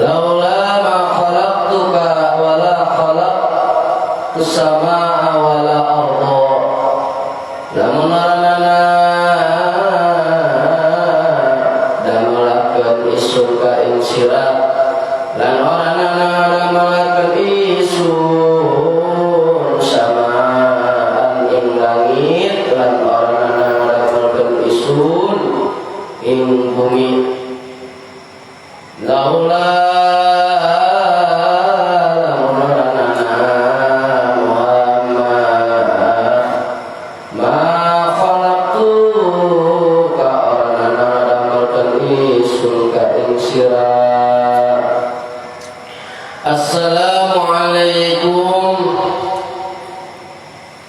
laula ma khalaqtuka wala khalaqtus samaa wala arda lamun aranana damelakeun isun ka ing sirah lan aranana damelakeun isun samaan ing langit lan aranana damelakeun isun ing bumi laula Assalamualaikum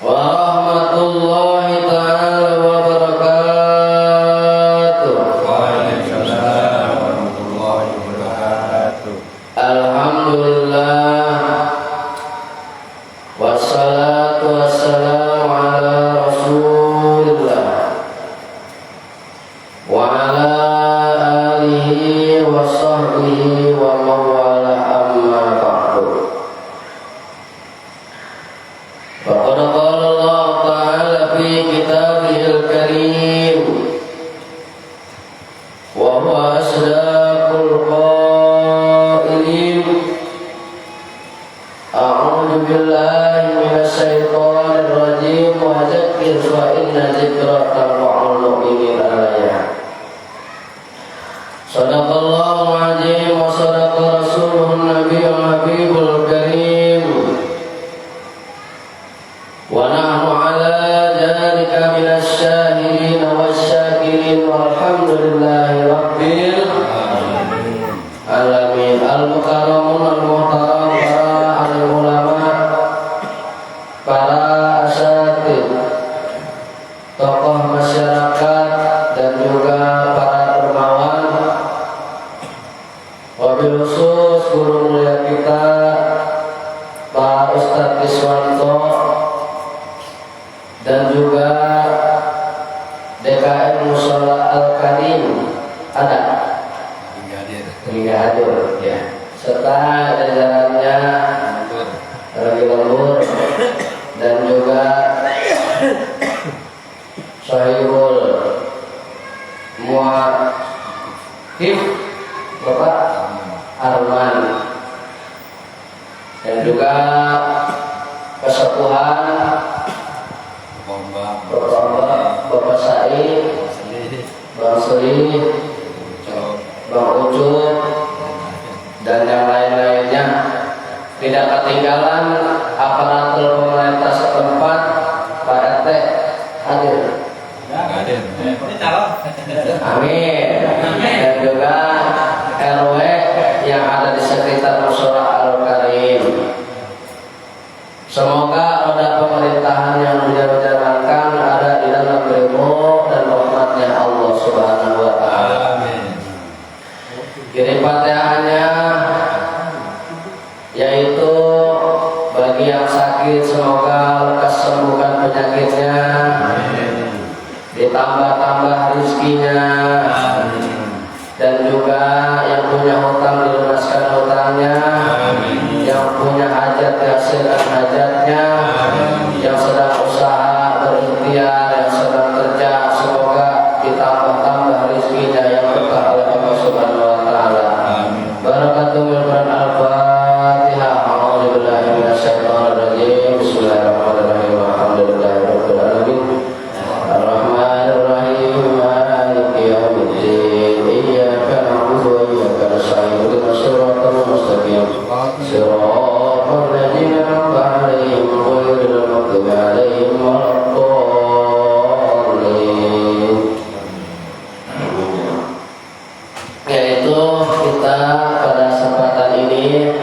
warahmatullahi ta'ala wabarakatuh. Waalaikumsalam warahmatullahi wabarakatuh. Alhamdulillah wassalatu wassalamu ala rasulillah wa ala alihi wa sahbihi wa mawala amma ba'du. Faqad qala Allah ta'ala fi kitabihil karim wa huwa asdaqul qailin a'udzu billahi minasy syaithanir rajim wa dzakkir fa inna dzikra tanfa'ul mu'minin al-ayat. Sadaqallahu al-azim wa sadaqa rasuluhun nabiyyul habibul karim wa nahnu ala dzalika minasy syahidin wasyakirin walhamdulillahi rabbil alamin. Al-mukarramun al-muhtaram para alim ulama, para asatid, tokoh masyarakat dan juga para dermawan, wabil khusus guru mulia kita Pak Ustadz Iswanto dan juga DKM Mushola Al-Karim ada hingga hadir ya, serta jajarannya lagi lembur dan juga Sahibul Mu'afif Bapak Arman dan juga kesepuhan Bapak Said, Bang Sri, Bang Ucup dan yang lain-lainnya. Tidak ketinggalan aparatur pemerintah setempat, Pak RT hadir. Amin. Dan juga RW yang ada di sekitar Mushola Al-Karim. Semoga roda pemerintahan yang dijalankan ada di dalam ridho dan rahmatnya Allah Subhanahu wa ta'ala. Kirim Fatihahnya, yaitu bagi yang sakit semoga lekas sembuhkan penyakitnya, ditambah-tambah rezekinya, dan juga yang punya hutang dilunaskan hutangnya, yang punya hajat dihasilkan hajatnya, yang sedang usaha berikhtiar, yang sedang kerja semoga ditambah-tambah rezekinya yang berkah oleh Allah Subhanahu wa ta'ala. Barakatuh Quran Al-Fatihah. A'udzu billahi minasy syaithanir rajim. Bismillahirrahmanirrahim. Alhamdulillahirabbil alamin. Ar-Rahmanir Rahim. Maliki yaumiddin. Iyyaka na'budu wa iyyaka nasta'in. Ihdinas siratal mustaqim. Siratal ladzina an'amta 'alaihim ghairil maghdubi 'alaihim waladdallin. Yaitu kita pada kesempatan ini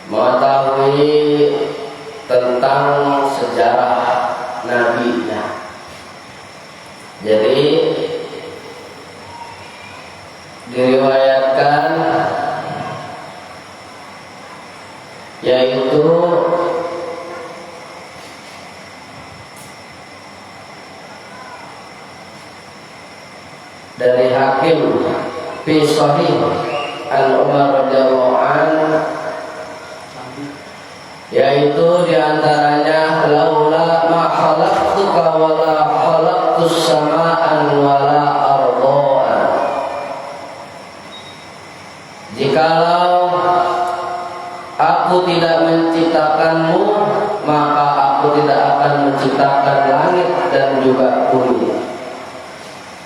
mengetahui tentang sejarah nabinya. Jadi diriwayatkan yaitu dari Hakim fi Sahih diriwayatkan Umar radhiyallahu anhu, yaitu diantaranya laula ma khalaqtuka wala khalaqtus sama'an wala ardha'an. Jikalau aku tidak menciptakanmu, maka aku tidak akan menciptakan langit dan juga bumi.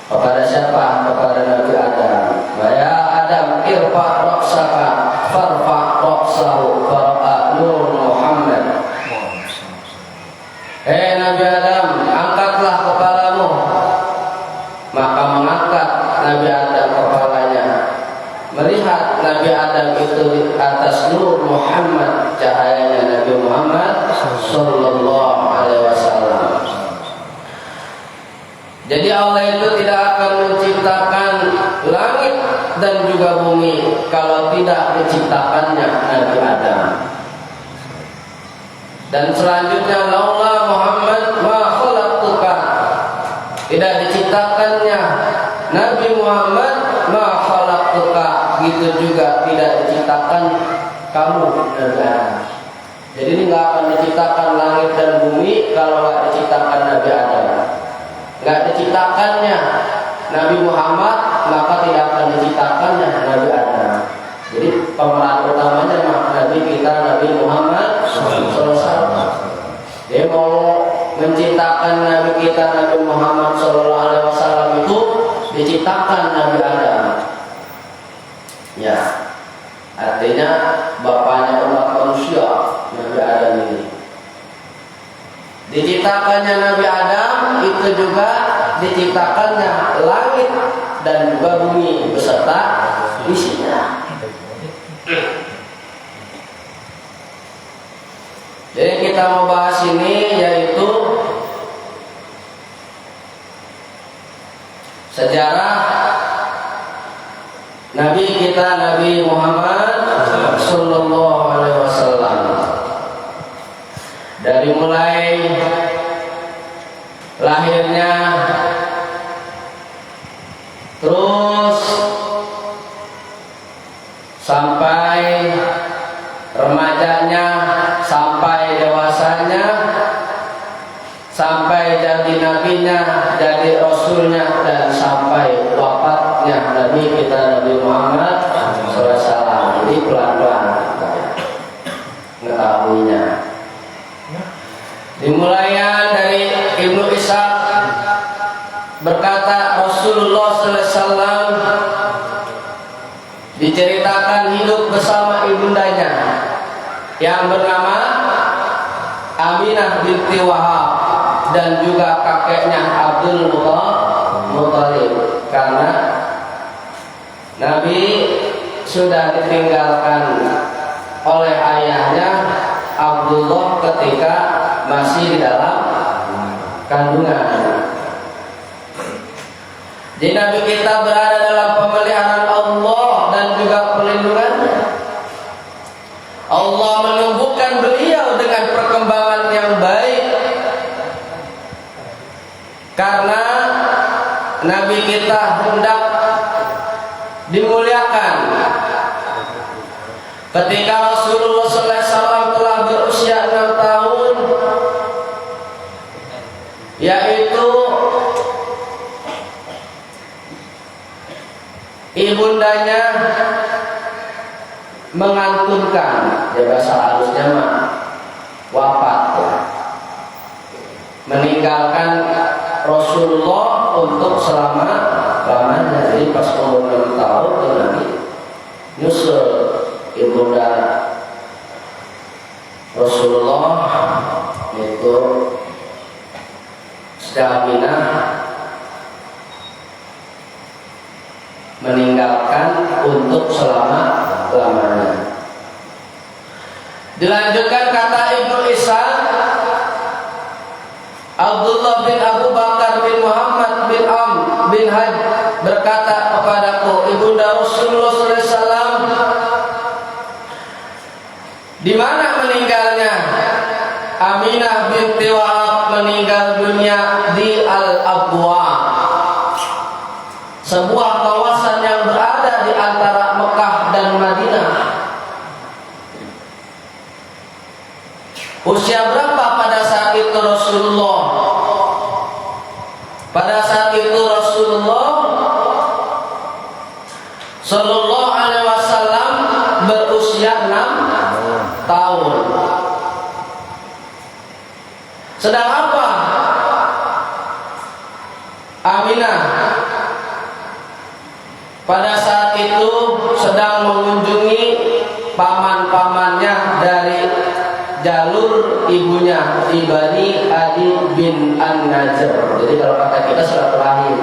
Kepada siapa? Kepada Nabi Adam. Ya Adam, irfa' ra'saka farfa' ra'sahu fara'a nur Muhammad. Hei Nabi Adam, angkatlah kepalamu. Maka mengangkat Nabi Adam kepalanya. Melihat Nabi Adam itu di atas nur Muhammad, cahayanya Nabi Muhammad sallallahu alaihi wasallam. Jadi Allah itu tidak akan menciptakan langit dan juga bumi kalau tidak diciptakannya Nabi Adam. Dan selanjutnya laula Muhammad ma khalaqtuka, tidak diciptakannya Nabi Muhammad ma khalaqtuka, gitu juga tidak diciptakan kamu Nabi Adam. Jadi ini nggak akan diciptakan langit dan bumi kalau nggak diciptakan Nabi Adam. Nggak diciptakannya Nabi Muhammad, maka tidak akan diciptakannya Nabi Adam. Jadi pemeran utamanya Nabi kita Nabi Muhammad SAW. Dia mau menciptakan Nabi kita Nabi Muhammad SAW itu diciptakan Nabi Adam. Ya, artinya bapaknya umat manusia Nabi Adam ini. Diciptakannya Nabi Adam itu juga diciptakannya langit dan juga bumi beserta isinya. Jadi kita mau bahas ini yaitu sejarah Nabi kita Nabi Muhammad sallallahu alaihi wasallam. Dari mulai lahirnya, terus sampai remajanya, sampai dewasanya, sampai jadi nabinya, jadi rasulnya, dan sampai wafatnya Nabi kita Nabi Muhammad SAW. Jadi pelan-pelan mengetahuinya. Dimulainya dari Ibnu Ishaq berkata Rasulullah SAW diceritakan hidup bersama ibundanya yang bernama Aminah binti Wahab dan juga kakeknya Abdul Muthalib, karena Nabi sudah ditinggalkan oleh ayahnya Abdullah ketika masih di dalam kandungan. Jadi Nabi kita berada dalam pemeliharaan Allah dan juga perlindungannya. Allah menumbuhkan beliau dengan perkembangan yang baik, karena Nabi kita hendak dimuliakan. Ketika Rasulullah SAW telah berusia 6 tahun, yaitu ibundanya mengantunkan, ya bahasa halusnya mah wafat, meninggalkan Rasulullah untuk selama-lamanya. Jadi pas umur 6 tahun Nabi nyusul ibunda Rasulullah itu Aminah meninggalkan untuk selama-lamanya. Dilanjutkan kata Ibnu Ishaq, Abdullah bin Abu Bakar bin Muhammad bin Amr bin Haj berkata kepadaku, ibunda Rasulullah SAW, di mana meninggalnya? Aminah binti Wahab meninggal dunia di Al-Abwa, sebuah kawasan yang berada di antara Mekah dan Usia berapa pada saat itu Rasulullah? Pada saat itu Rasulullah Sallallahu Alaihi Wasallam berusia 6 tahun. Sedang apa Aminah pada saat itu sedang mengunjungi paman-pamannya dari jalur ibunya di Bani Adi bin An-Najr. Jadi kalau kata kita silaturahmi,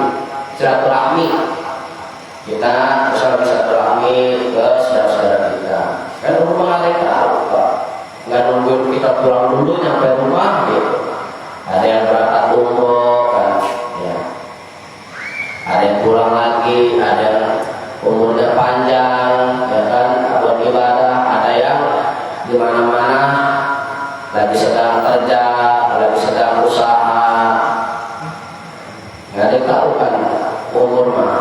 kita silaturahmi ke saudara-saudara kita. Kan rumah ada yang tahu Pak, nggak nungguin kita pulang dulu nyampe rumah gitu. Ada yang berangkat umroh kan, ya. Ada yang pulang lagi, ada yang umurnya panjang, ya kan, buat ibadah. Ada yang di mana-mana lagi sedang kerja, lagi sedang usaha, nggak ada yang tahu kan umur mah.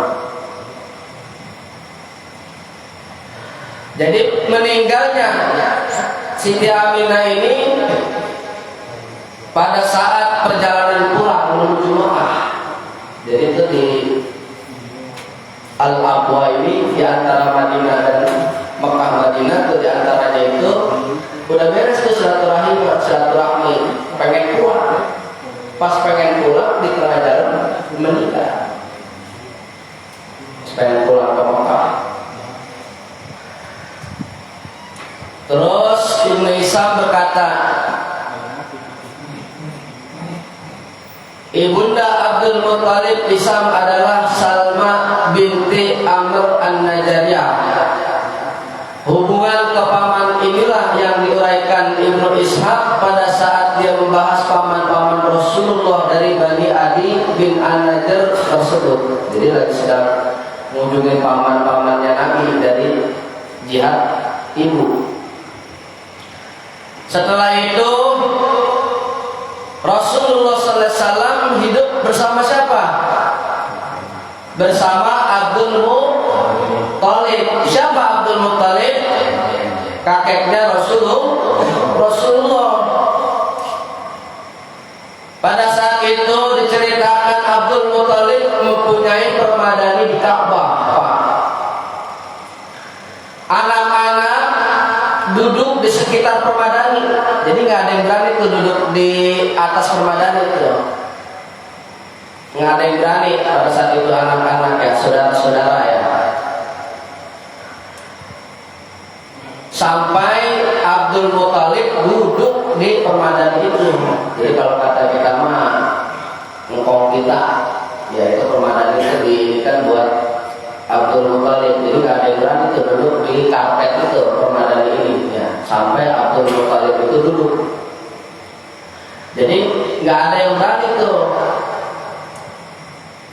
Jadi meninggalnya Siti Aminah ini pada saat perjalanan pulang menuju Mekah. Jadi itu di Al-Abwa ini di antara Madinah dan Mekah Madinah itu di antaranya itu udah beres tuh silaturahmi, pengen pulang. Pas pengen pulang di tengah jalan meninggal. Pengen pulang ke Mekah. Terus Ibnu Hisam berkata, Ibunda Abdul Muttalib Hisam adalah Salma binti Amr An-Najariyah. Hubungan kepaman inilah yang diuraikan Ibnu Ishaq pada saat dia membahas paman-paman Rasulullah dari Bani Adi bin An-Najr tersebut. Jadi lagi sedang mengunjungi paman-pamannya Nabi dari jihad ibu. Setelah itu Rasulullah SAW hidup bersama siapa? Bersama Abdul Muttalib. Siapa Abdul Muttalib? Kakeknya Rasulullah. Pada saat itu diceritakan Abdul Muttalib mempunyai permadani di Ka'bah. Anak-anak duduk di sekitar permadani, jadi nggak ada yang berani tuh duduk di atas permadani itu, nggak ada yang berani pada saat itu anak-anak ya, saudara-saudara ya. Sampai Abdul Muttalib duduk di permadani itu. Jadi kalau kata kita mah ngkong kita, ya itu permadani itu diberikan buat Abdul Muttalib. Jadi nggak ada yang berani tuh duduk di karpet itu permadani ini ya. Sampai Abdul Muttalib itu duduk. Jadi nggak ada yang berani tuh.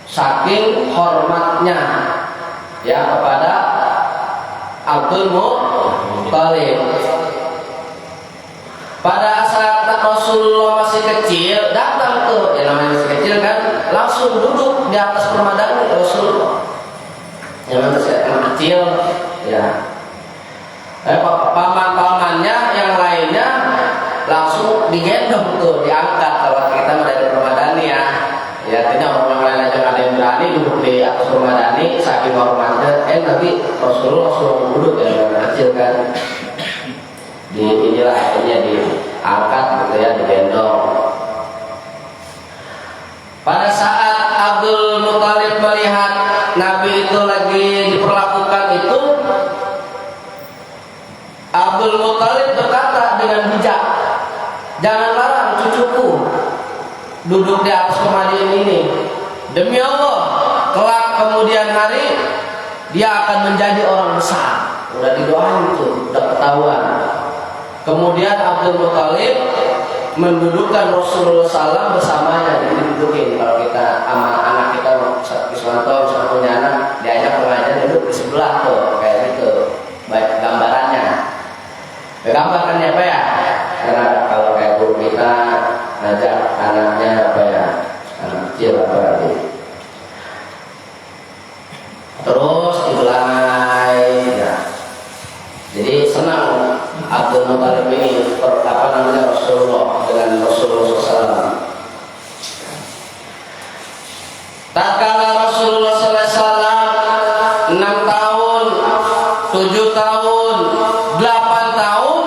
Saking hormatnya ya kepada Abdul Muttalib. Pada saat Rasulullah masih kecil datang tuh, ya namanya masih kecil kan, langsung duduk di atas permadani Rasulullah. Yang anak kecil ya. Paman-pamannya yang lainnya langsung digendong tuh, diangkat. Kalau kita dari permadani ya, ya artinya orang lain aja ada yang berani duduk di atas permadani saking hormatnya. Tapi Rasulullah langsung duduk ya, anak kecil kan. Di inilah akhirnya diangkat gitu ya, digendong. Pada saat Abdul Muttalib melihat Nabi itu lagi diperlakukan itu, Abdul Muttalib berkata dengan bijak, jangan larang cucuku duduk di atas permadani ini. Demi Allah, kelak kemudian hari dia akan menjadi orang besar. Udah didoain itu, udah ketahuan. Kemudian Abdul Muttalib mendudukkan Rasulullah SAW bersamanya. Jadi didudukin. Kalau kita sama anak kita Iswanto misalnya punya anak, diajak pengajian duduk di sebelah tuh, kayak gitu. Baik gambarannya. Gambarkannya apa ya? Karena kalau kayak guru kita ngajak anaknya apa ya, anak kecil apa lagi. Terus dibelai. Ya. Jadi senang Abdul Muttalib ini Rasulullah tahun, 8 tahun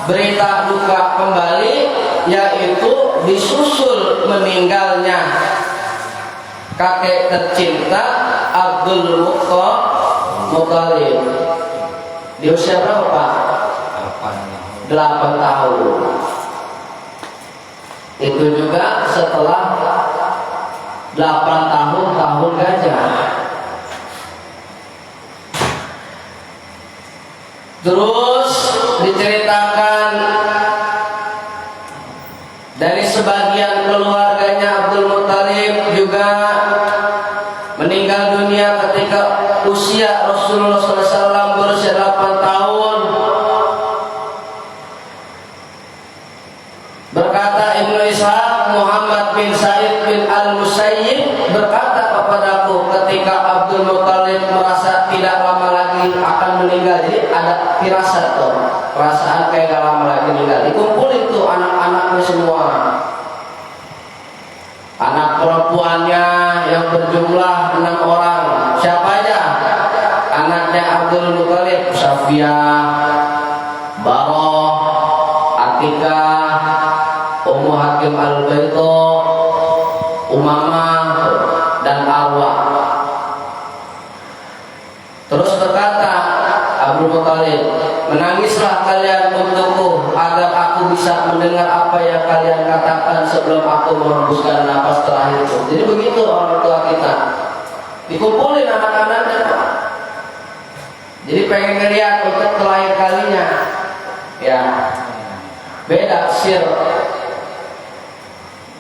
berita duka kembali, yaitu disusul meninggalnya kakek tercinta Abdul Muttalib. Di usia berapa Pak? 8 tahun. Itu juga setelah 8 tahun gajah. Terus diceritakan dari sebagian keluarganya Abdul Muttalib juga meninggal dunia ketika usia Rasulullah SAW berusia 8 tahun. Berkata Ibnu Ishaq, Muhammad bin Said bin Al-Musayyib berkata kepadaku ketika Abdul Muttalib merasa tidak lama lagi akan meninggal. Jadi ada firasat tuh, perasaan kayak gak lama lagi meninggal. Dikumpulin tuh anak-anaknya semua, anak perempuannya yang berjumlah 6 orang. Siapa aja? Anaknya Abdul Muttalib: Safiyah, Baroh, Atikah, Ummu Hakim Al-Baito, Umamah, dan Arwah. Terus berkata Abdul Muttalib, menangislah kalian untukku agar aku bisa mendengar apa yang kalian katakan sebelum aku menghembuskan nafas terakhirku. Jadi begitu orang tua kita. Dikumpulin anak-anaknya. Jadi pengen ngeliat untuk terakhir kalinya. Ya, beda sir.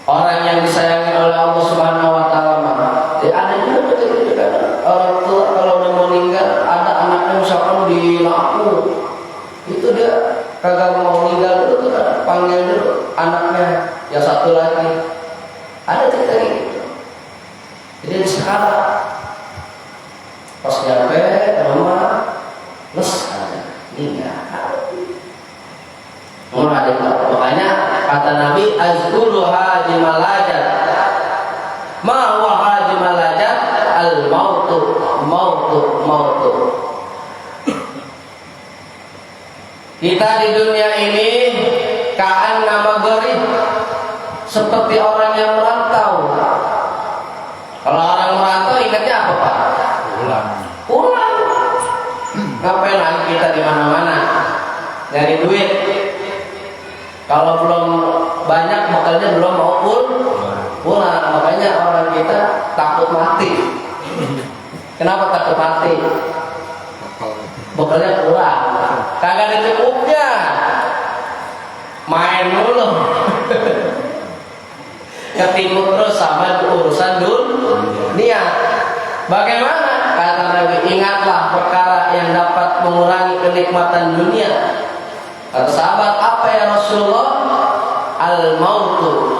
Orang yang disayangi oleh Allah Subhanahu Wa Taala. Jadi ada juga begitu kan. Orang tua kalau udah meninggal, ada anaknya misalkan di laku, itu dia kagak mau meninggal itu kan, panggil dulu anaknya yang satu lagi. Ada cerita gitu. Jadi sekarang pas nyampe rumah, les aja meninggal. Makanya kata Nabi, azkuru haji malajat, ma huwa haji malajat, al mautu. Kita di dunia ini ka'an nama gharib, seperti orang yang merantau. Kalau orang merantau ingatnya apa Pak? Pulang. Ngapain lagi kita di mana-mana nyari duit? Kalau belum banyak bekalnya belum mau pulang. Makanya orang kita takut mati. Kenapa takut mati? Bekalnya pulang. Kagak ada cukupnya. Main dulu. Ketimbun terus sama urusan dunia. Bagaimana? Kata Nabi, ingatlah perkara yang dapat mengurangi kenikmatan dunia. Kata sahabat, apa ya Rasulullah? Al-mautu.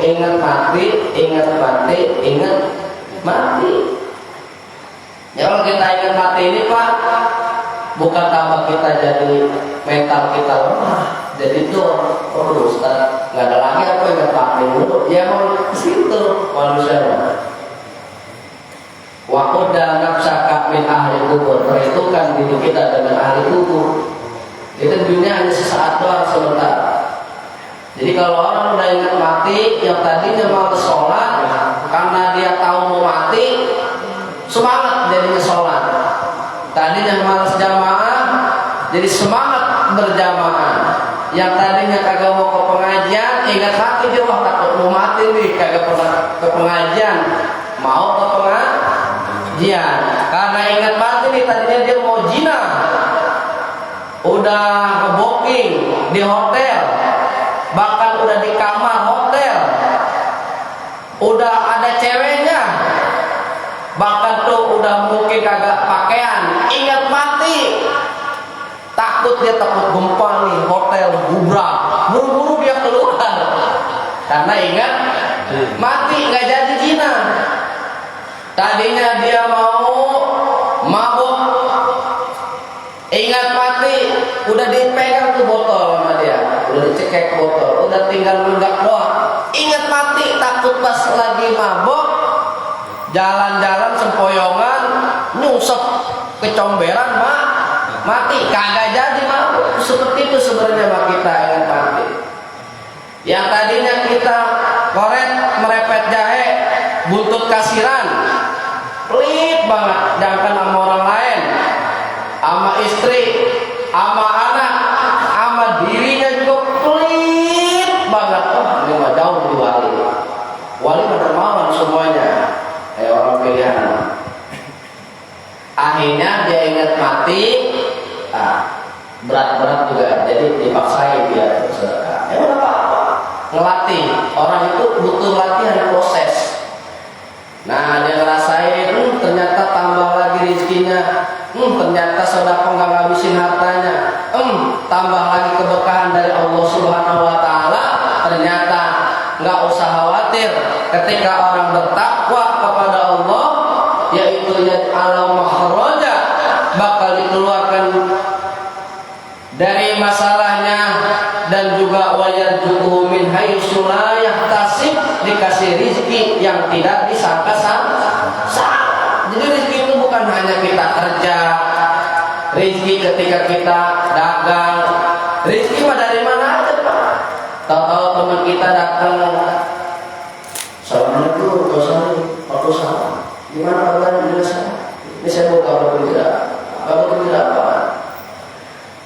Ingat mati. Ya kalau kita ingat mati ini Pak, bukan tambah kita jadi mental kita lemah. Jadi itu, Ustaz, nggak ada lagi apa ingat mati dulu. Ya mau situ manusia. Wa qudda nafsaka min ahli kubur. Perhitungkan diri kita dengan ahli kubur. Itu dunia hanya sesaat doang, sebentar. Jadi kalau orang udah ingat mati, yang tadinya mau sholat, karena dia tahu mau mati, semangat jadinya sholat. Tadinya malas jamaah, jadi semangat berjamaah. Yang tadinya kagak mau ke pengajian, ingat mati dia, wah takut mau mati nih, kagak pernah ke pengajian, mau ke pengajian. Karena ingat mati nih, tadinya dia mau zina, udah nge-booking di hotel, bahkan udah di kamar hotel, udah ada ceweknya, bahkan tuh udah mungkin kagak pakaian. Ingat mati, takut gempa nih, hotel gubrak, buru-buru dia keluar karena ingat mati. Nggak jadi zina. Tadinya dia mau mabuk, ingat mati, udah dipegang tuh botol sama dia, udah dicekek botol, udah tinggal nunggak doang. Ingat mati, takut pas lagi mabuk, jalan-jalan sempoyongan, nyungsep kecomberan mati, kagak jadi mabuk. Seperti itu sebenarnya mah kita ingin mati. Yang tadinya kita koret merepet jahe, buntut kasiran, pelit banget, jangan sama orang lain, sama istri, sama anak, sama dirinya juga pelit banget. Oh, ini mah jauh di wali. Wali mah dermawan semuanya, kayak orang pilihan. Akhirnya dia ingat mati, berat-berat juga, jadi dipaksain dia bersedekah. Ya udah apa-apa, ngelatih. Orang itu butuh latihan, proses. Nah, dia ngerasain, ternyata tambah lagi rezekinya, ternyata sedekah nggak ngabisin hartanya, tambah lagi keberkahan dari Allah Subhanahu Wa Taala. Ternyata nggak usah khawatir ketika orang bertakwa kepada Allah, yaitu yaj'alu makhraja, bakal dikeluarkan dari masalahnya, dan juga wayarjuhu min haitsu la yahtasib, dikasih rezeki yang tidak disangka-sangka. Jadi rezeki itu bukan hanya kita kerja, rezeki ketika kita dagang, rezeki mah dari mana aja Pak. Tahu-tahu teman kita datang, assalamualaikum, Pak Ustaz, gimana kabarnya di sana? Ini saya mau kabar kerja apa?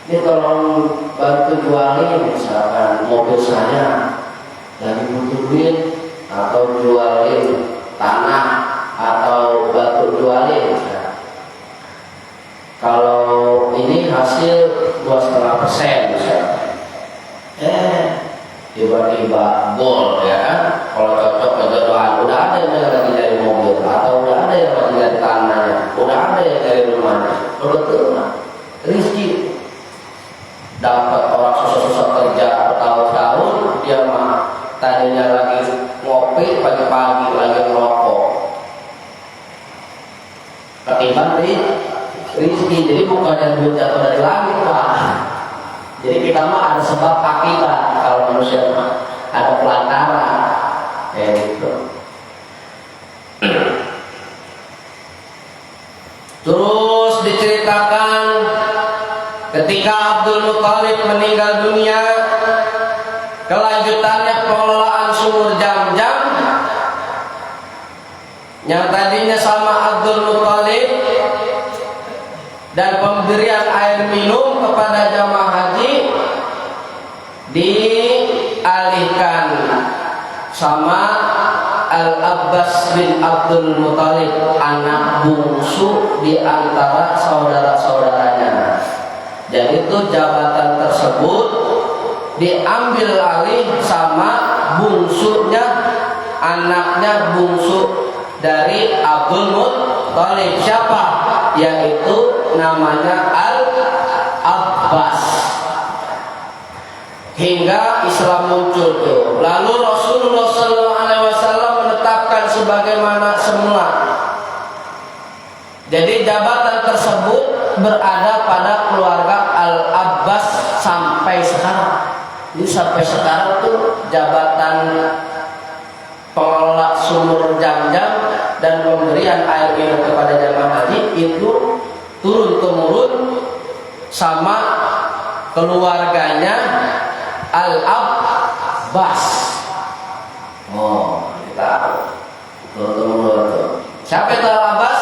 Ini tolong bantu jualin, misalkan mobil saya lagi butuh duit, atau jualin tanah, atau batu jualin. Kalau ini hasil 2,5% misalkan. Tiba-tiba gol, ya kan? Kalau cocok kejodohan, udah ada yang lagi dari mobil, atau udah ada yang lagi dari tanahnya, udah ada yang dari rumahnya. Betul, rezeki. Dapat orang susah-susah kerja bertahun-tahun, dia mah tadinya lagi ngopi, pagi-pagi lagi ngerokok. Ketimbang rezeki, jadi bukan yang duit jatuh dari langit, Pak. Jadi kita mah ada sebab akibat. Kalau manusia mah ada pelantaran, gitu. Terus diceritakan ketika Abdul Muthalib meninggal dunia, kelanjutannya pengelolaan sumur Jam-Jam yang tadinya sama Abdul Muthalib, dan pemberian air minum kepada jamaah haji dialihkan sama Al-Abbas bin Abdul Muthalib, anak bungsu di antara saudara-saudaranya. Dan itu jabatan tersebut diambil alih sama bungsunya, anaknya bungsu dari Abdul Muthalib. Siapa? Yaitu namanya Al-Abbas. Hingga Islam muncul tuh. Lalu Rasulullah SAW menetapkan sebagaimana semula. Jadi jabatan tersebut berada pada keluarga Al-Abbas sampai sekarang. Jadi sampai sekarang tuh jabatan pengelola sumur Jam-Jam dan pemberian air minum kepada jamaah haji itu turun-temurun sama keluarganya Al-Abbas. Oh, kita turun-temurun tuh. Siapa itu Al-Abbas?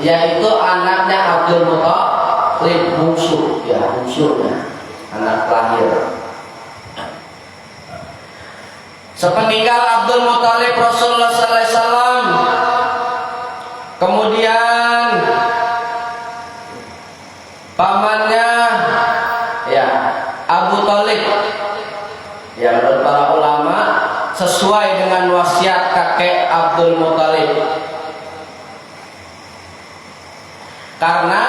Yaitu anaknya Abdul Muthalib, bungsu, ya bungsunya, anak terakhir. Sepeninggal Abdul Muthalib Rasulullah SAW, kemudian pamannya ya Abu Thalib, yang menurut para ulama sesuai dengan wasiat kakek Abdul Muthalib, karena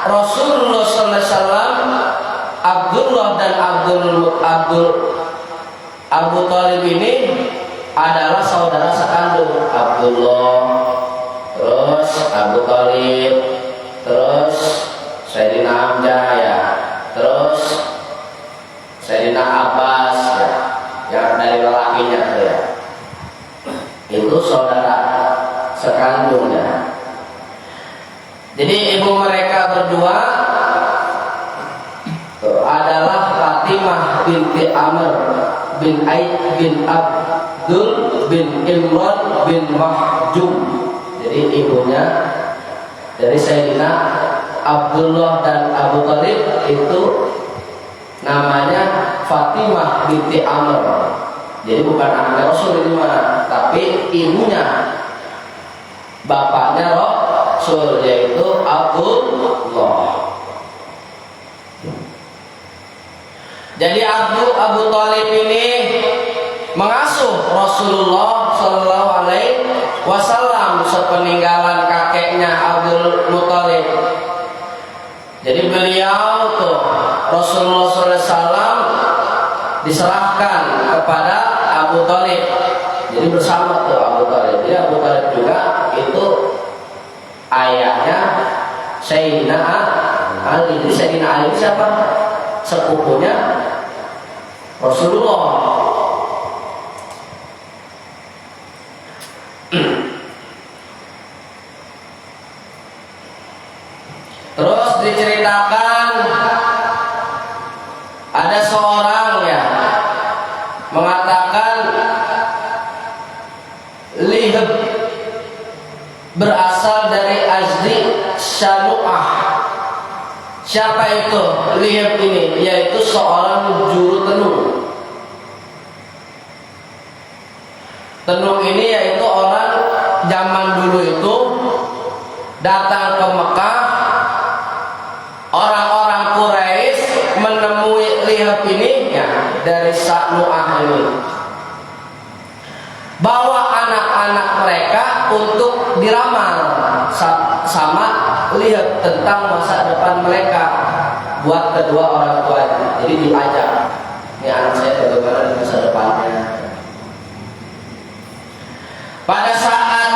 Rasulullah SAW, Abdullah dan Abu Thalib ini adalah saudara sekandung. Abdullah, terus Abu Thalib, terus Sayyidina Hamzah, ya, terus Sayyidina Abbas, ya, yang dari lelakinya, ya. Itu saudara sekandungnya. Jadi ibu mereka berdua adalah Fatimah binti Amr bin Aid bin Abdul bin Imran bin Mahjum. Jadi ibunya dari Sayyidina Abdullah dan Abu Thalib itu namanya Fatimah binti Amr. Jadi bukan anaknya Rasul ini mana, tapi ibunya, bapaknya Rasul, yaitu Abdullah. Jadi Abu Thalib ini mengasuh Rasulullah Shallallahu Alaihi Wasallam sepeninggalan kakeknya Abdul Muthalib. Jadi beliau tuh Rasulullah Sallallahu Alaihi Wasallam diserahkan kepada Abu Thalib. Jadi bersama tuh Abu Thalib. Jadi Abu Thalib juga itu ayahnya Sayyidina Ali. Jadi Sayyidina Ali siapa? Sepupunya Rasulullah. Terus diceritakan ada seorang ya mengatakan Lihab berasal dari Azdi Shanu'ah. Siapa itu Lihab ini? Yaitu seorang juru tenung. Tenung ini yaitu orang zaman dulu itu datang ke Mekah. Orang-orang Quraisy menemui Lihab ini ya, dari Shanu'ah ini, bawa anak-anak mereka untuk diramal sama Lihab tentang masa depan mereka buat kedua orang tua. Jadi diajak, ini anak saya bagaimana di masa depannya. Pada saat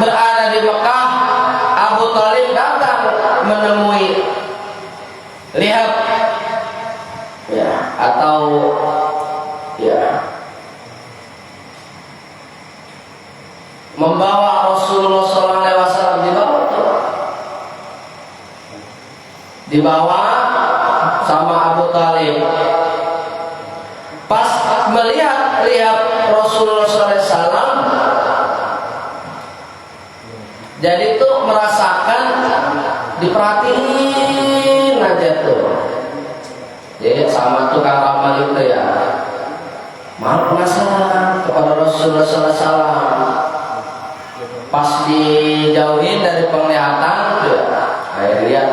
berada di Mekah, Abu Thalib datang menemui Lihab ya, atau ya membawa Rasulullah SAW dibawa sama Abu Thalib. Pas melihat Rasulullah SAW, jadi itu merasakan diperhatiin aja tuh. Jadi sama tukang ramal itu ya, malah penasaran kepada Rasulullah SAW. Pas dijauhin dari penglihatan tuh ya, kayak lihat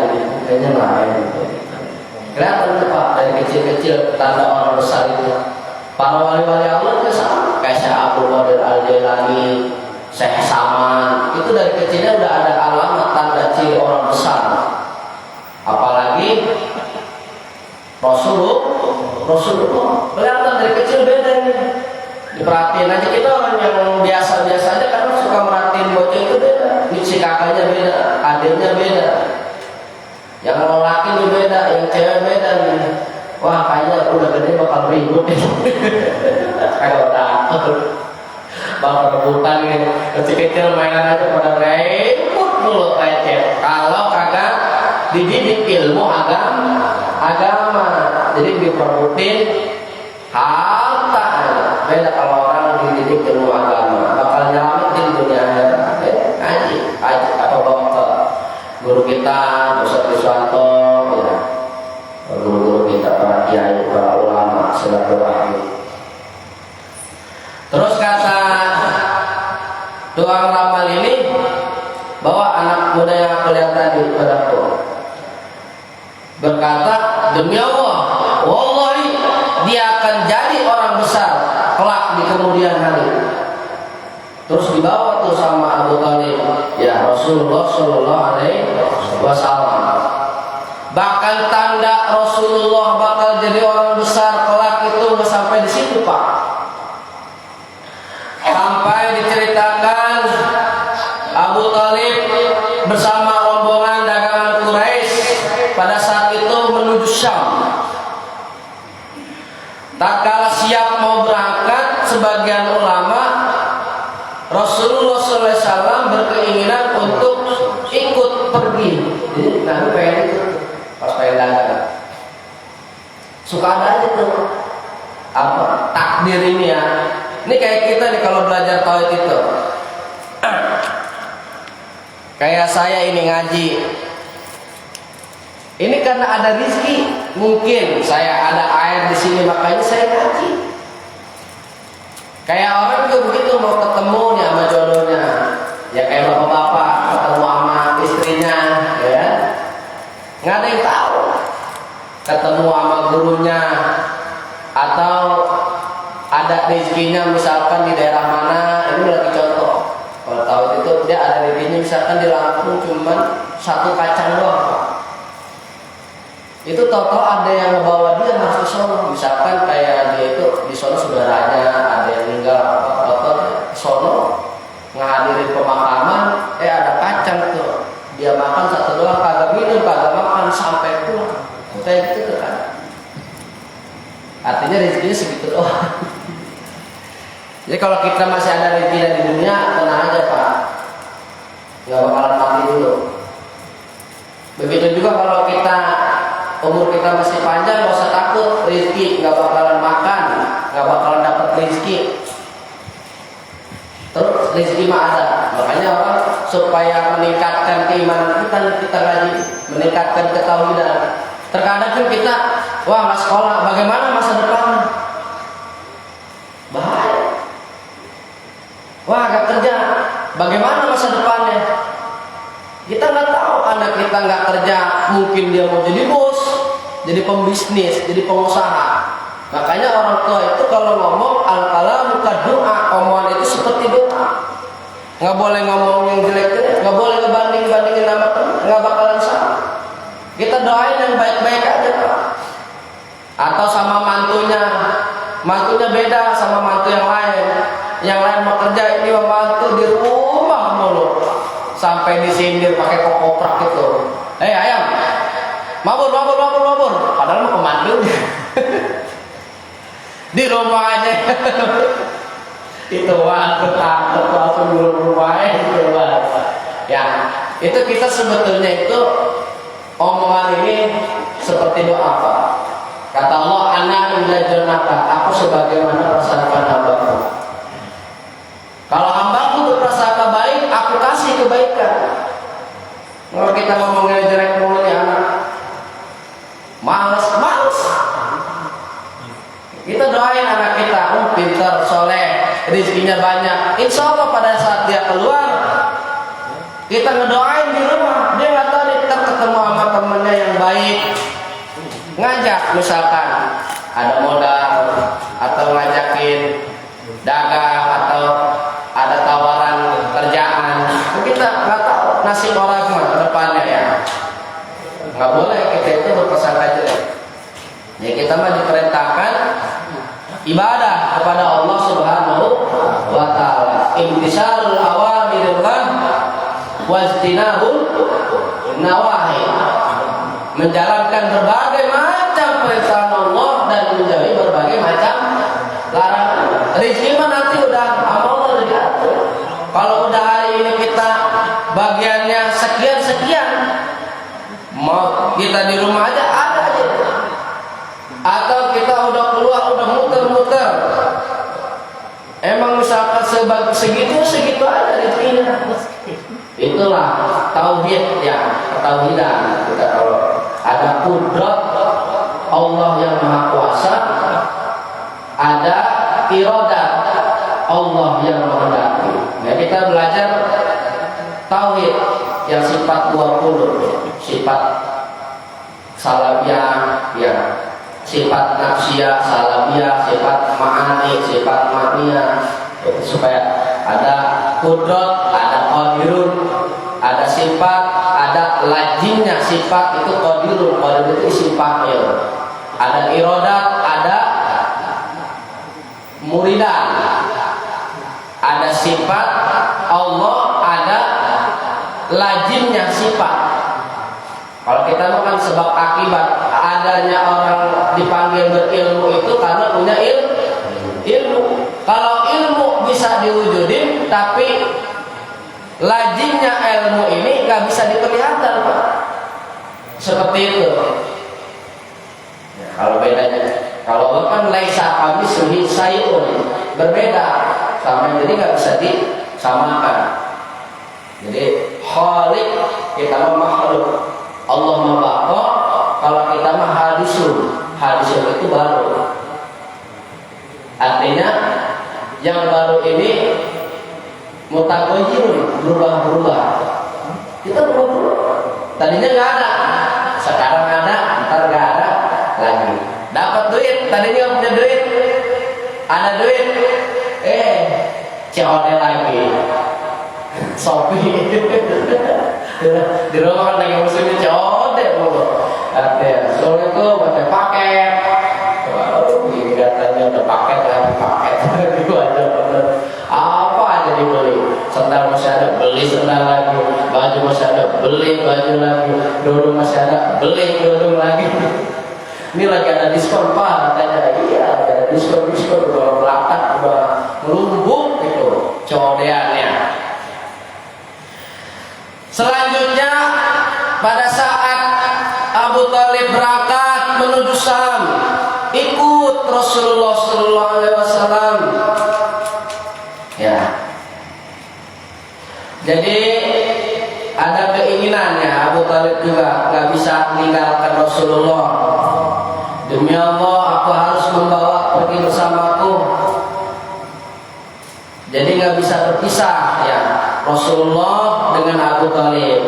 kayaknya lain. Kelihatan tuh Pak, dari kecil-kecil tanda orang besar itu. Para wali-wali Allah itu sama, kayak Syekh Abdul Qadir Al-Jailani, Syekh Saman, itu dari kecilnya udah ada alamat tanda ciri orang besar. Apalagi Rasulullah kelihatan dari kecil beda nih. Diperhatiin aja, kita orang yang biasa-biasa aja karena suka merhatiin bocah itu beda. Ini si kakaknya beda, adiknya beda, yang laki ini beda, yang cewek beda nih. Wah kayaknya udah gede bakal ribut nih. Kayak udah bakal rebutan nih. Kecil-kecil mainan aja pada ribut mulu receh. Kalau kagak dididik ilmu agama, jadi diperbutin harta. Beda kalau orang dididik ilmu agama, bakal nyelamatin dunia akhirat. Aji atau bawa ke guru kita, Ustaz Riswanto, ya, guru-guru kita, para kiai, para ulama, silaturahmi. Terus kata tukang ramal ini, bawa anak muda yang aku lihat tadi padaku, berkata, demi Allah, wallahi dia akan jadi orang besar kelak di kemudian hari. Terus dibawa tuh sama Abu Thalib ya Rasulullah Shallallahu Alaihi Wasallam. Bahkan tanda Rasulullah bakal jadi orang besar kelak itu nggak sampai di situ Pak. Sampai diceritakan Abu Thalib bersama rombongan dagangan Quraisy pada saat itu menuju Syam. Tatkala siap mau berangkat, sebagian ulama Rasulullah SAW berkeinginan untuk ikut pergi pergi. Jadi Nabi pengen itu pas pengen dagang. Suka ada aja tuh apa takdir ini ya. Ini kayak kita nih kalau belajar tauhid itu. Kayak saya ini ngaji. Ini karena ada rizki. Mungkin saya ada air di sini makanya saya ngaji. Kayak orang juga begitu mau ketemu nih sama jodohnya. Ya kayak bapak-bapak ketemu sama istrinya, ya. Nggak ada yang tahu. Ketemu sama gurunya atau ada rezekinya misalkan di daerah mana, ini lagi contoh. Kalau tahu itu dia ada rezekinya misalkan di Lampung cuman 1 kacang doang, Pak. Itu total ada yang ngebawa dia harus ke sono. Misalkan kayak dia itu di sono saudaranya ada yang meninggal, total ke sono ngadirin pemakaman, ada kacang tuh. Dia makan 1 doang, kagak minum, kagak makan sampai pulang. Kayak gitu kan. Artinya rezekinya segitu doang. Jadi kalau kita masih ada rezeki di dunia, tenang aja Pak, nggak bakalan mati dulu. Begitu juga kalau kita umur kita masih panjang, nggak usah takut rezeki nggak bakalan makan, nggak bakalan dapat rezeki. Terus rezeki mah ada. Makanya orang supaya meningkatkan keimanan kita lagi meningkatkan ketauhidan. Terkadang kan kita, wah nggak sekolah, bagaimana masa depan? Bahaya. Wah nggak kerja, bagaimana masa depannya? Kita nggak tahu anak kita nggak kerja, mungkin dia mau jadi bos, jadi pembisnis, jadi pengusaha. Makanya orang tua itu kalau ngomong al-kalamu kad-du'a, omongan itu seperti doa. Nggak boleh ngomong yang jelek-jelek, nggak boleh ngebanding-bandingin nama teman, nggak bakalan salah. Kita doain yang baik-baik aja Pak. Atau sama mantunya beda sama mantu yang lain. Yang lain mau kerja, ini membantu di rumah mulu. Sampai disindir pakai kokoprak gitu. Ayam, mabur. Padahal mau pemandu. Di rumah aja. Itu waktu takut langsung di rumah itu. Ya, itu kita sebetulnya itu omongan ini seperti doa Pak. Kata Allah, ana inda jannaka, aku sebagaimana prasangka hambaku. Kalau hambaku berprasangka baik, aku kasih kebaikan. Kalau kita ngomongnya jelek mulu nih anak, males. Kita doain anak kita, pintar, soleh, rezekinya banyak. Insya Allah pada saat dia keluar, kita ngedoain di rumah. Dia nggak tahu nih, kita ketemu sama temennya yang baik, ngajak misalkan ada modal atau ngajakin dagang atau ada tawaran kerjaan. Kita nggak tahu nasib orang ke depannya ya. Nggak boleh kita itu berprasangka jelek. Ya kita mah diperintahkan ibadah kepada Allah Subhanahu wa taala. Imtisarul awamirillah wajtinabul nawahi. Menjalankan berbagai macam perintah Allah dan menjauhi berbagai macam larangan. Rezeki mah nanti udah Allah udah diatur. Kalau udah hari ini kita bagiannya sekian, mau kita di rumah aja ada aja. Atau kita udah keluar udah muter-muter. Emang misalkan segitu aja rezekinya. Itulah tauhid ya, ketauhidan. Kita kalau ada kudrat Allah yang Maha Kuasa, ada iradat Allah yang menghendaki. Nah, kita belajar tauhid yang sifat 20, sifat salabiyah ya, sifat nafsiyah, salabiyah, sifat ma'ani, sifat ma'niyah. Itu supaya ada kudrat, ada qadirun, ada sifat, ada lazimnya sifat itu qadirun, qadir itu isim fa'il. Ada iradat, ada muridan. Ada sifat Allah, ada lazimnya sifat. Kalau kita bukan sebab akibat adanya orang dipanggil berilmu itu karena punya ilmu. Kalau ilmu bisa diwujudin, tapi lazimnya ilmu ini nggak bisa diperlihatkan. Seperti itu. Ya, kalau bedanya, kalau Allah kan laisa kamitslihi syai'un, berbeda sama, jadi nggak bisa disamakan. Jadi khaliq kita mah makhluk, Allah mah baqa, kalau kita mah hadisun. Hadisun itu baru. Artinya yang baru ini mutaghayyirun, berubah-berubah. Kita berubah-berubah. Tadinya nggak ada, sekarang ada, ntar nggak ada lagi. Dapat duit, tadinya nggak punya duit, ada duit, COD lagi, Shopee. Di rumah kan lagi musimnya COD mulu. Artinya, soalnya itu pakai paket. Ini katanya udah paket lagi paket. Apa aja dibeli. Sendal masih ada, beli sendal lagi. Baju masih ada, beli baju lagi. Dulu masih ada, beli dulu lagi. Ini lagi ada diskon Pak, katanya. Iya, ada diskon udah belakang, udah melumbung gitu codeannya. Selanjutnya pada saat Abu Thalib berangkat menuju Syam, ikut Rasulullah Sallallahu Alaihi Wasallam. Ya. Jadi ada keinginannya Abu Thalib juga nggak bisa meninggalkan Rasulullah. Demi Allah, aku harus membawa pergi bersamaku. Jadi nggak bisa berpisah ya Rasulullah dengan Abu Thalib.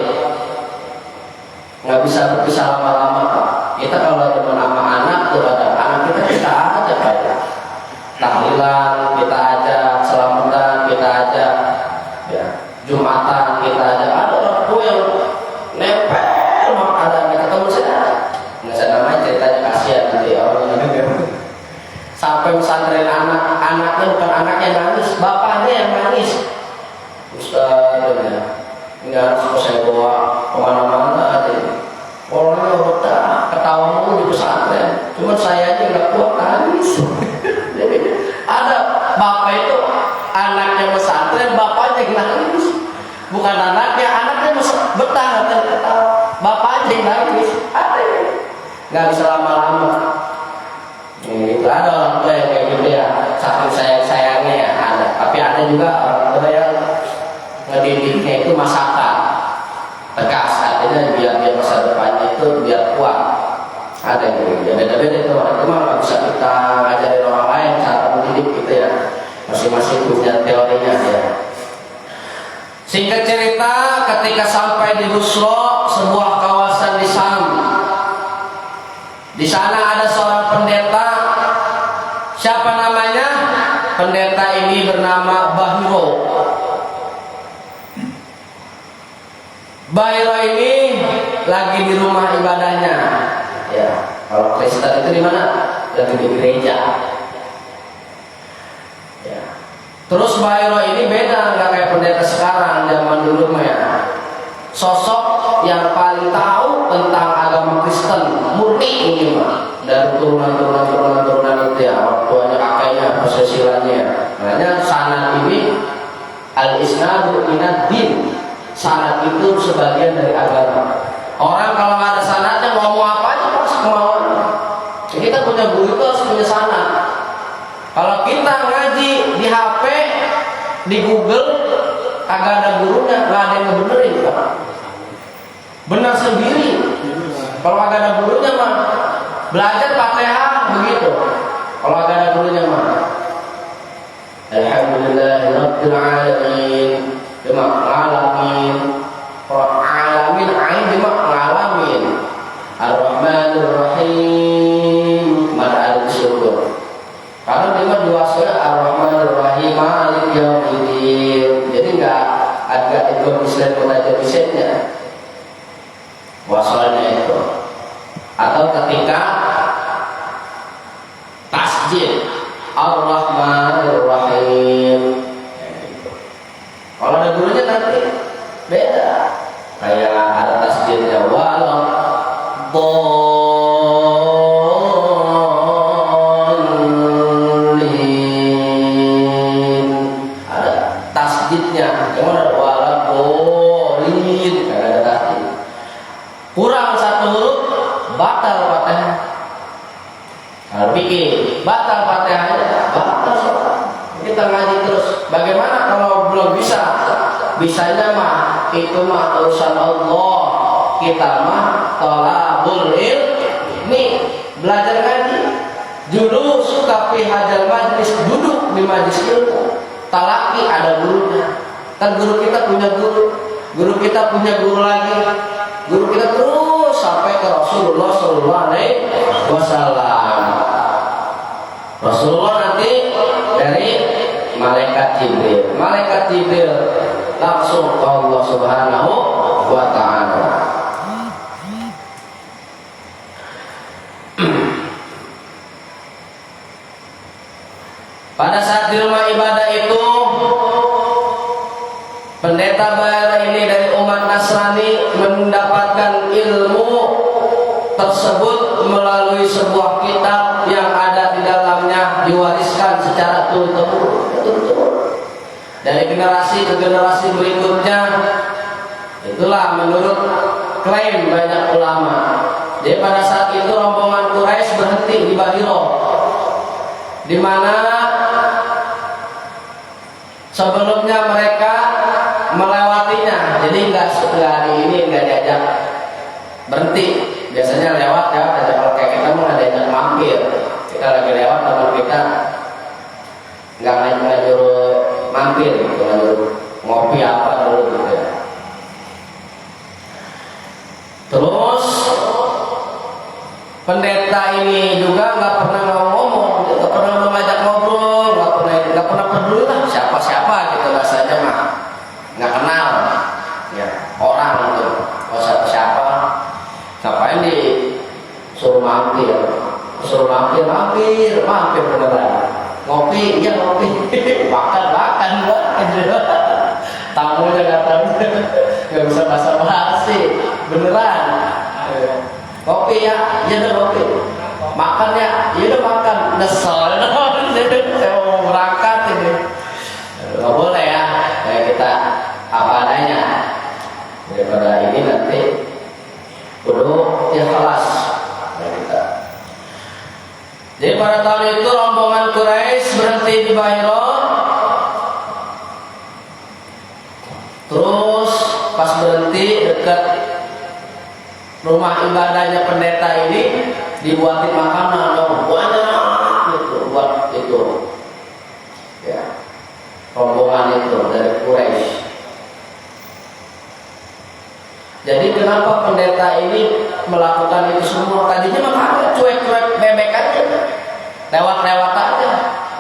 Nggak bisa berpisah lama-lama Pak. Kita kalau teman sama anak tuh ada anak kita aja kayak tahlilan kita aja, selamatan kita aja, ya Jumatan kita aja. Ada orang tua yang nempel ada ketemu saya, nggak saya namanya ceritanya kasihan nanti orang sampai pesantren anaknya bukan anaknya yang nangis, bapaknya yang nangis. Ustaz, ini harus saya bawa kemana-mana aja. Orangnya udah ketawa mulu di pesantren, cuma saya aja nggak kuat nangis. Jadi ada bapak itu anaknya pesantren, bapaknya yang nangis. Bukan anaknya betah ketawa, bapaknya yang nangis. Ada nggak bisa lama-lama. Itu ada orang tua yang kayak gitu ya, saking sayangnya ya ada. Tapi ada juga orang tua yang ngedidiknya itu masakan tegas, artinya biar masa depannya itu biar kuat. Ada yang gitu. Beda-beda itu orang tua nggak bisa kita ngajarin orang lain cara mendidik gitu ya. Masing-masing punya teorinya ya. Singkat cerita, ketika sampai di Busra, sebuah kawasan di Syam, di sana ada seorang pendeta. Siapa namanya? Pendeta ini bernama Bahiro. Bahiro ini lagi di rumah ibadahnya. Ya, kalau Kristen itu di mana? Lagi di gereja. Ya. Terus Bahiro ini beda, nggak kayak pendeta sekarang zaman dulu ya. Sosok yang paling tahu tentang agama Kristen murni ini mah. Dari turunan itu ya, orang tuanya, kakeknya, persilsilannya. Makanya sanad ini al-isnadu minad din. Sanad itu sebagian dari agama. Orang kalau nggak ada sanadnya ngomong apa aja pasti kemauan. Kita punya guru itu harus punya sanad. Kalau kita ngaji di HP, di Google, kagak ada gurunya, nggak ada yang ngebenerin Pak. Benar sendiri. Kalau kagak ada gurunya mah belajar Fatihah begitu. Kalau agak ada gurunya mah Alhamdulillahirabbil alamin. Cuma ngalamin. Kalau alamin ain cuma ngalamin. Ar-Rahmanir Rahim. Mana ada syukur. Karena dia diwasanya Ar-Rahmanir Rahim Malik Yaumiddin. Jadi enggak agak itu bisa kita jadi setnya. Wasalnya itu. Atau ketika tasjid Ar-Rahmanir Rahim. Kalau ada gurunya nanti beda. Kayak ada tasjidnya walau dolin. Ada tasjidnya. Cuma ada walau dolin. Ada tasjid. kurang satu huruf batal Fatihah. Kalau bikin batal Fatihahnya, batal sholat. Kita ngaji terus. Bagaimana kalau belum bisa? Bisanya mah itu mah urusan Allah. Kita mah thalabul ilmi, belajar ngaji. Julus tapi hadal majlis, duduk di majlis ilmu. Talaki ada gurunya. Kan guru kita punya guru. Guru kita punya guru lagi. Guru kita terus sampai ke Rasulullah sallallahu alaihi wasallam. Rasulullah nanti dari malaikat Jibril. Malaikat Jibril langsung ke Allah Subhanahu wa taala. Pada saat di rumah ibadah itu, pendeta baru ini dari umat Nasrani mendapatkan ilmu tersebut melalui sebuah kitab yang ada di dalamnya, diwariskan secara turun-temurun dari generasi ke generasi berikutnya. Itulah menurut klaim banyak ulama. Jadi pada saat itu rombongan Quraisy berhenti di Bahiro, di mana sebelumnya mereka melewatinya. Jadi nggak hari ini nggak diajak berhenti. Biasanya lewat ya, kalau kayak kita mau nggak diajak mampir. Kita lagi lewat teman kita nggak nyuruh mampir, gitu, nyuruh ngopi apa dulu gitu ya. Terus pendeta ini juga nggak pernah ngomong, nggak pernah mengajak ngobrol, nggak pernah peduli lah siapa gitu, rasanya mah nggak kenal ya orang itu. Oh siapa ngapain disuruh mampir beneran. Ngopi, iya ngopi. makan tamunya nggak bisa basa-basi beneran. Kopi ya, iya udah kopi. Makan ya, iya udah makan. Nesol, saya mau berangkat ini. Nggak boleh ya, kayak kita apa adanya. Daripada ini nanti kudu ikhlas. Jadi pada tahun itu rombongan Quraisy berhenti di Bahiro. Terus pas berhenti dekat rumah ibadahnya pendeta ini, dibuatin makanan banyak gitu buat itu ya, rombongan itu dari Quraisy. Jadi kenapa pendeta ini melakukan itu semua? Tadinya makanya cuek-cuek bebek aja, lewat-lewat aja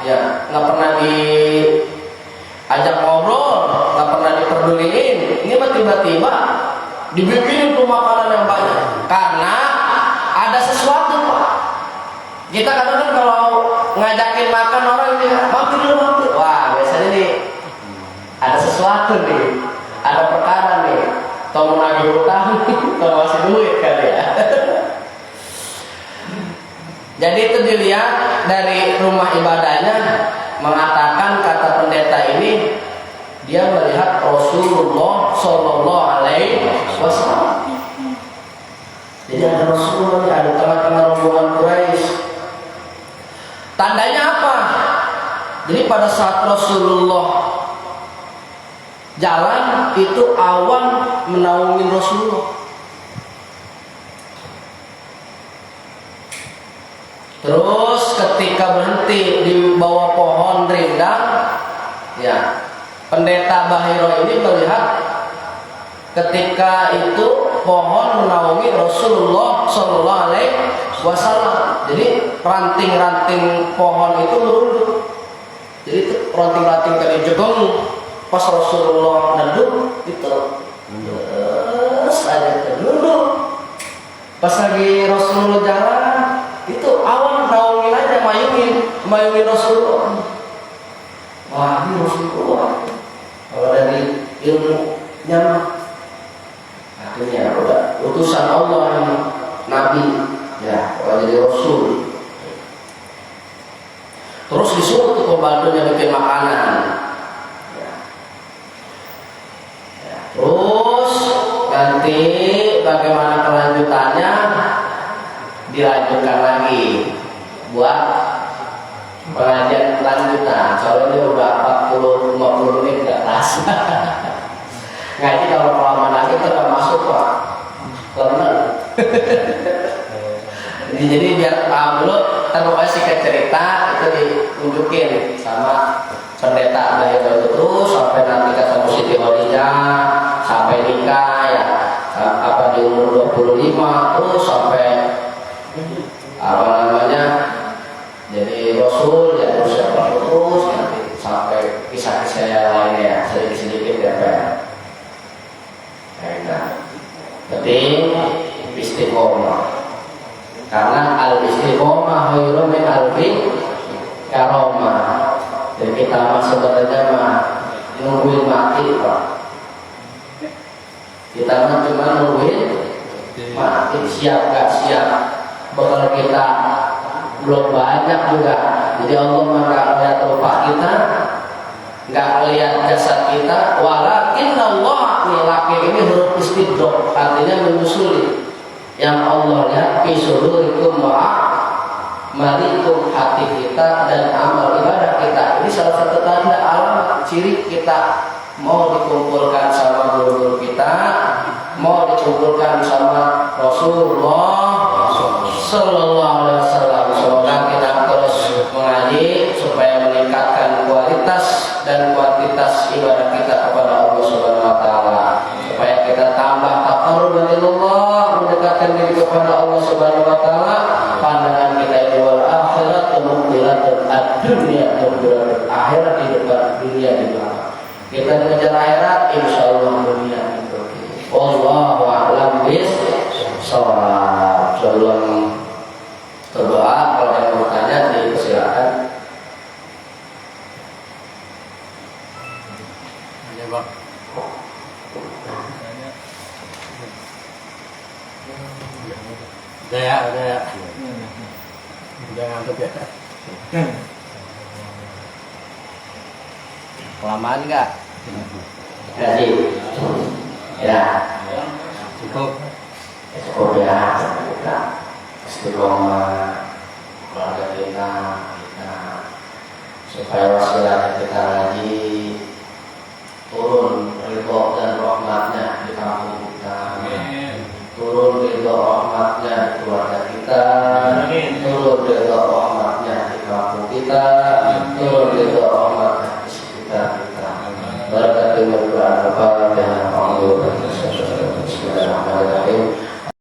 ya, nggak pernah diajak ngobrol, nggak pernah diperduliin. Ini tiba-tiba dibikinin tuh makanan yang banyak karena ada sesuatu, Pak. Kita kadang-kadang kalau ngajakin makan orang ini mampir. Wah, biasanya nih ada sesuatu nih, ada perkara nih, atau mau nagih utang, atau masih duit kali ya. Jadi itu dilihat dari rumah ibadahnya, mengatakan kata pendeta ini, dia melihat Rasulullah Sallallahu Alaihi Wasallam. Jadi ada Rasulullah, ada tengah-tengah rombongan Quraisy. Tandanya apa? Jadi pada saat Rasulullah jalan, itu awan menaungi Rasulullah. Terus ketika berhenti di bawah pohon rindang, ya, pendeta Bahiro ini melihat ketika itu pohon menaungi Rasulullah Sallallahu Alaihi Wasallam. Jadi ranting-ranting pohon itu merunduk. Jadi itu ranting-ranting tadi jegong, pas Rasulullah neduk itu terus ada terduduk. Pas lagi Rasulullah jalan, itu awan naungin aja, mayungin Rasulullah. Wah, ini Rasulullah. Kalau dari ilmunya, akhirnya udah utusan Allah ini, Nabi, ya, kalau jadi Rasul. Terus disuruh tuh pembantunya bikin makanan. Ya. Terus nanti bagaimana kelanjutan? buat pengajian lanjutan. Soalnya dia udah 40-50 menit ke atas. Ngaji kalau kelamaan lagi itu gak masuk Pak. Lemen. Jadi biar paham dulu, terpokoknya singkat cerita itu ditunjukin sama pendeta dari itu terus sampai nanti ketemu Siti Khadijah, sampai nikah ya, apa di umur 25 terus sampai apa namanya jadi Rasul ya terus nanti sampai kisah-kisah yang lainnya ya sedikit-sedikit ya Pak. Nah, penting istiqomah. Karena al-istiqomah khairun min alfi karomah. Jadi kita mah sebenarnya mah nungguin mati Pak. Kita mah cuma nungguin mati, siap gak siap. Bekal kita belum banyak juga. Jadi Allah mah gak lihat rupa kita, gak lihat jasad kita. Walakin Allah nih laki ini huruf istidrok, artinya menyusuli. Yang Allah lihat fisudurikum marikum hati kita dan amal ibadah kita. Ini salah satu tanda alamat ciri kita mau dikumpulkan sama guru-guru kita, mau dikumpulkan sama Rasulullah Sallallahu Alaihi Wasallam. Semoga kita terus mengaji supaya meningkatkan kualitas dan kuantitas ibadah kita kepada Allah Subhanahu Wa Taala, supaya kita tambah taqarrub ilallah, mendekatkan diri kepada Allah Subhanahu Wa Taala. Pandangan kita ini wal akhirat muqbilatun ad-dunya muqbilatun akhirat di depan, dunia di belakang. Kita mengejar akhirat, insyaallah dunia itu. Wallahu a'lam bishawab. Sebelum berdoa, kalau ada yang mau tanya dipersilakan. Ayo Bang. Udah ya. Udah ngantuk ya. Kelamaan enggak? Jadi ya Cukup. cukup ya. Kita istiqomah keluarga kita supaya wasilah kita lagi turun ridho dan rahmatnya di kampung kita. Turun ridho rahmatnya di keluarga kita, turun ridho rahmatnya di kampung kita, turun ridho